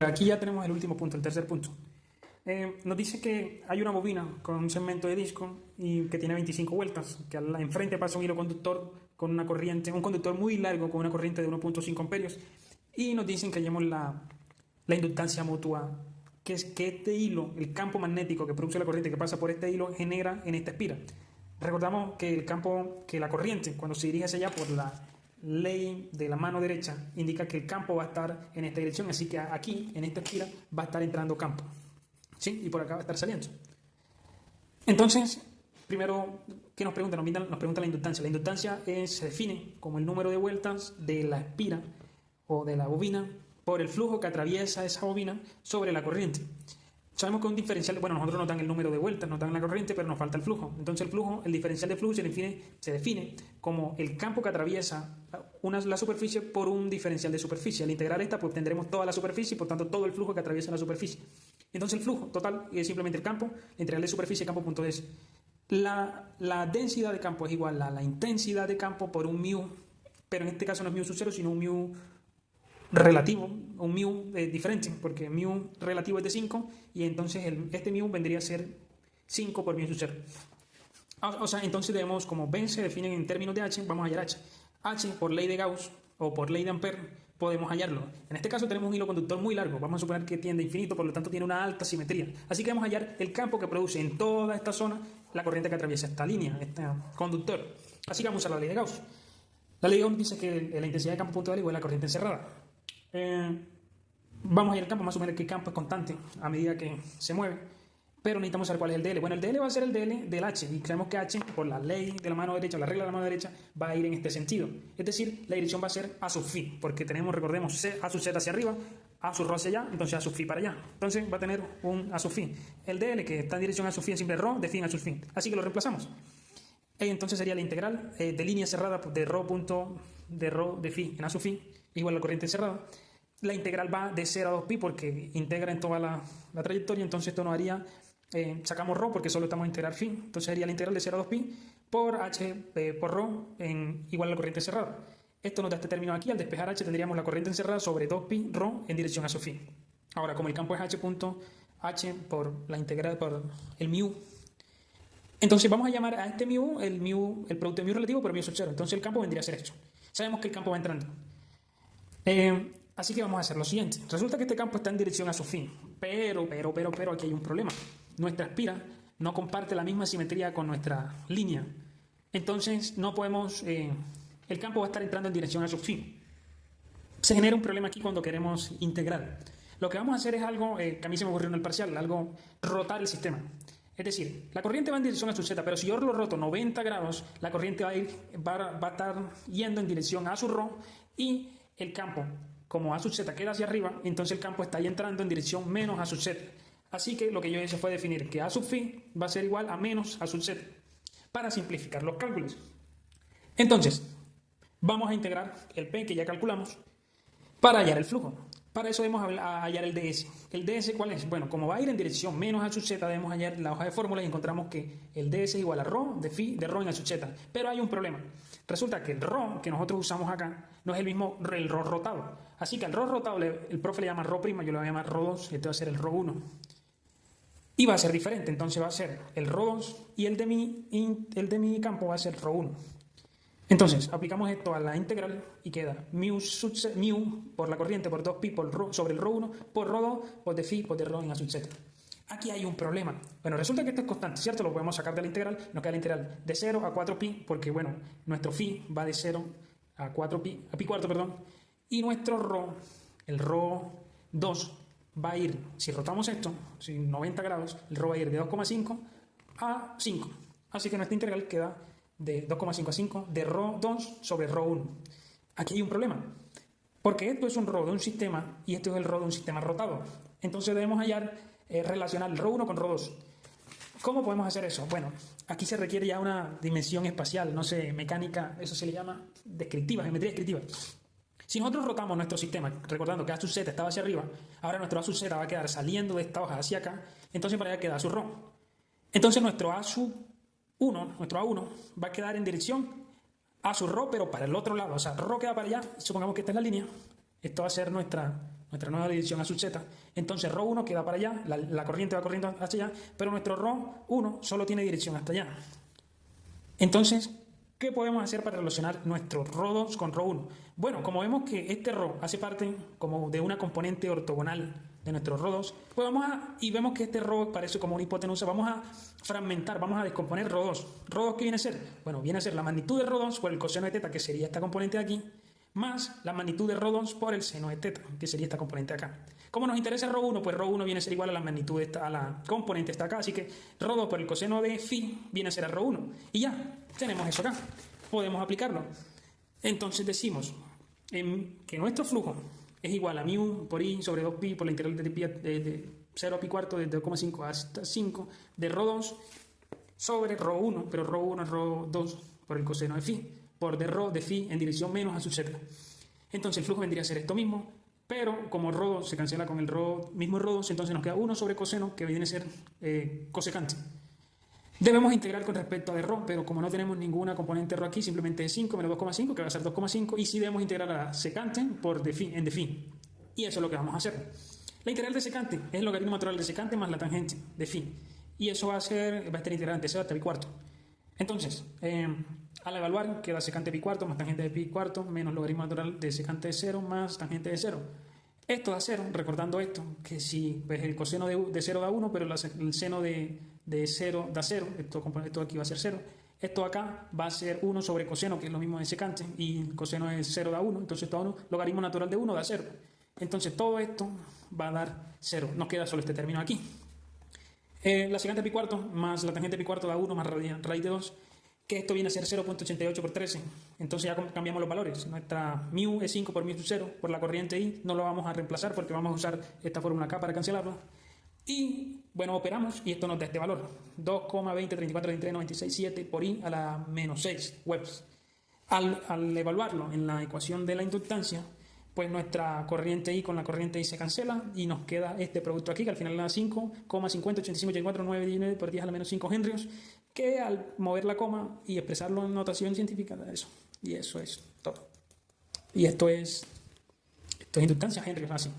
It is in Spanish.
Aquí ya tenemos el último punto, el tercer punto. Nos dice que hay una bobina con un segmento de disco y que tiene 25 vueltas, que enfrente pasa un hilo conductor con una corriente, un conductor muy largo con una corriente de 1.5 amperios, y nos dicen que hallemos la inductancia mutua, que es que este hilo, el campo magnético que produce la corriente que pasa por este hilo, genera en esta espira. Recordamos que la corriente, cuando se dirige hacia allá por la ley de la mano derecha, indica que el campo va a estar en esta dirección, así que aquí, en esta espira, va a estar entrando campo, ¿sí? Y por acá va a estar saliendo. Entonces, primero, ¿qué nos pregunta? Nos pregunta la inductancia. La inductancia se define como el número de vueltas de la espira o de la bobina por el flujo que atraviesa esa bobina sobre la corriente. Sabemos que un diferencial, bueno, nosotros nos dan el número de vueltas, nos dan la corriente, pero nos falta el flujo. Entonces el diferencial de flujo se define como el campo que atraviesa la superficie por un diferencial de superficie. Al integrar esta, pues tendremos toda la superficie y por tanto todo el flujo que atraviesa la superficie. Entonces el flujo total es simplemente el campo, la integral de superficie, campo.ds. La densidad de campo es igual a la intensidad de campo por un mu, pero en este caso no es mu sub 0, sino un mu relativo, un mu diferente, porque mu relativo es de 5 y entonces este mu vendría a ser 5 por mu sub 0. O sea, entonces debemos, como ven, se definen en términos de h, vamos a hallar h. H por ley de Gauss o por ley de Ampère podemos hallarlo. En este caso tenemos un hilo conductor muy largo, vamos a suponer que tiende a infinito, por lo tanto tiene una alta simetría. Así que vamos a hallar el campo que produce en toda esta zona la corriente que atraviesa esta línea, este conductor. Así que vamos a usar la ley de Gauss. La ley de Gauss dice que la intensidad de campo puntual es igual a la corriente encerrada. Vamos a ir al campo, vamos a suponer que el campo es constante a medida que se mueve, pero necesitamos saber cuál es el DL. Bueno, el DL va a ser el DL del H, y creemos que H, por la ley de la mano derecha, o la regla de la mano derecha, va a ir en este sentido. Es decir, la dirección va a ser A sub phi, porque tenemos, recordemos, A sub Z hacia arriba, A sub ρ hacia allá, entonces A sub phi para allá. Entonces va a tener un A sub phi. El DL, que está en dirección A sub phi, es siempre ρ de phi en A sub phi. Así que lo reemplazamos. Y entonces sería la integral de línea cerrada de ρ de phi en A sub phi, igual a la corriente cerrada. La integral va de 0 a 2pi porque integra en toda la trayectoria, entonces esto nos haría, sacamos ρ porque solo estamos a integrar phi, entonces sería la integral de 0 a 2pi por h por ρ igual a la corriente encerrada. Esto nos da este término aquí, al despejar h tendríamos la corriente encerrada sobre 2pi ρ en dirección a sub phi. Ahora, como el campo es h por la integral por el mu, entonces vamos a llamar a este mu el producto de mu relativo por mu sub 0, entonces el campo vendría a ser esto. Sabemos que el campo va entrando. Así que vamos a hacer lo siguiente. Resulta que este campo está en dirección a su fin, pero aquí hay un problema. Nuestra espira no comparte la misma simetría con nuestra línea. Entonces no podemos, el campo va a estar entrando en dirección a su fin. Se genera un problema aquí cuando queremos integrar. Lo que vamos a hacer es algo que a mí se me ocurrió en el parcial, algo rotar el sistema. Es decir, la corriente va en dirección a su z, pero si yo lo roto 90 grados, la corriente va a estar yendo en dirección a su ρ y el campo, como A sub z queda hacia arriba, entonces el campo está ahí entrando en dirección menos A sub z. Así que lo que yo hice fue definir que A sub phi va a ser igual a menos A sub z, para simplificar los cálculos. Entonces, vamos a integrar el P que ya calculamos para hallar el flujo. Para eso debemos hallar el ds. ¿El ds cuál es? Bueno, como va a ir en dirección menos A sub z, debemos hallar la hoja de fórmula y encontramos que el ds es igual a ρ de phi de ρ en A sub z. Pero hay un problema. Resulta que el ρ que nosotros usamos acá no es el mismo el ρ rotado. Así que al ρ rotado el profe le llama ρ', yo le voy a llamar ρ2, y este va a ser el ρ1. Y va a ser diferente, entonces va a ser el ρ2 y el de mi campo va a ser ρ1. Entonces, aplicamos esto a la integral y queda mu por la corriente por 2pi sobre el ρ1 por ρ2 por de phi por de ρ en A sub z. Aquí hay un problema. Bueno, resulta que esto es constante, ¿cierto? Lo podemos sacar de la integral, nos queda la integral de 0 a 4pi, porque, bueno, nuestro phi va de 0 a 4pi, a pi cuarto, perdón, y nuestro ρ, el ρ2, va a ir, si rotamos esto, si 90 grados, el ρ va a ir de 2,5 a 5. Así que nuestra integral queda de 2,5 a 5 de ρ2 sobre ρ1. Aquí hay un problema, porque esto es un ρ de un sistema y esto es el ρ de un sistema rotado. Entonces debemos relacionar el ρ1 con ρ2. ¿Cómo podemos hacer eso? Bueno, aquí se requiere ya una dimensión espacial, no sé, mecánica, eso se le llama descriptiva, geometría descriptiva. Si nosotros rotamos nuestro sistema, recordando que A sub z estaba hacia arriba, ahora nuestro A sub z va a quedar saliendo de esta hoja hacia acá, entonces para allá queda A sub ρ. Entonces nuestro A sub 1, nuestro A1, va a quedar en dirección A sub ρ, pero para el otro lado, o sea, ρ queda para allá, supongamos que esta es la línea, esto va a ser nuestra nuestra nueva dirección a sub z, entonces ρ1 queda para allá, la corriente va corriendo hacia allá, pero nuestro ρ1 solo tiene dirección hasta allá. Entonces, ¿qué podemos hacer para relacionar nuestro ρ2 con ρ1? Bueno, como vemos que este ρ hace parte como de una componente ortogonal de nuestro ρ2, pues y vemos que este ρ parece como una hipotenusa, vamos a fragmentar, vamos a descomponer ρ2. ¿ρ2 qué viene a ser? Bueno, viene a ser la magnitud de ρ2 por el coseno de θ, que sería esta componente de aquí, más la magnitud de ρ2 por el seno de θ, que sería esta componente de acá. Como nos interesa ρ1, pues ρ1 viene a ser igual a la magnitud a la componente esta acá, así que ρ2 por el coseno de φ viene a ser a ρ1. Y ya, tenemos eso acá. Podemos aplicarlo. Entonces decimos que nuestro flujo es igual a μ por i sobre 2pi por la integral de 0 a pi cuarto desde 2,5 hasta 5 de ρ2 sobre ρ1, pero ρ1 es ρ2 por el coseno de φ, por de ρ de φ en dirección menos a sub z. Entonces el flujo vendría a ser esto mismo, pero como ρ2 se cancela con el mismo ρ2, entonces nos queda 1 sobre coseno, que viene a ser cosecante. Debemos integrar con respecto a de ρ, pero como no tenemos ninguna componente ρ aquí, simplemente es 5 menos 2,5, que va a ser 2,5, y sí debemos integrar a la secante por en de φ. Y eso es lo que vamos a hacer. La integral de secante es el logaritmo natural de secante más la tangente de φ. Y eso va a estar integrado ante 0 hasta pi cuarto. Entonces, al evaluar, queda secante de pi cuarto más tangente de pi cuarto menos logaritmo natural de secante de 0 más tangente de 0. Esto da 0, recordando esto, que si pues el coseno de 0 da 1, pero el seno de 0 da 0, esto aquí va a ser 0. Esto acá va a ser 1 sobre coseno, que es lo mismo de secante, y el coseno de 0 da 1, entonces esto da 1, logaritmo natural de 1 da 0. Entonces todo esto va a dar 0, nos queda solo este término aquí. La secante de pi cuarto más la tangente de pi cuarto da 1 más raíz de 2, que esto viene a ser 0.88 por 13. Entonces ya cambiamos los valores. Nuestra μ es 5 por μ sub 0, por la corriente I no lo vamos a reemplazar porque vamos a usar esta fórmula acá para cancelarlo. Y bueno, operamos y esto nos da este valor, 2,20349396,7 por I a la menos 6 webs. Al evaluarlo en la ecuación de la inductancia, pues nuestra corriente I con la corriente I se cancela y nos queda este producto aquí, que al final da 5,508584,919 por 10 a la menos 5 henrios, que al mover la coma y expresarlo en notación científica da eso. Y eso es todo. Y esto es inductancia henrios así.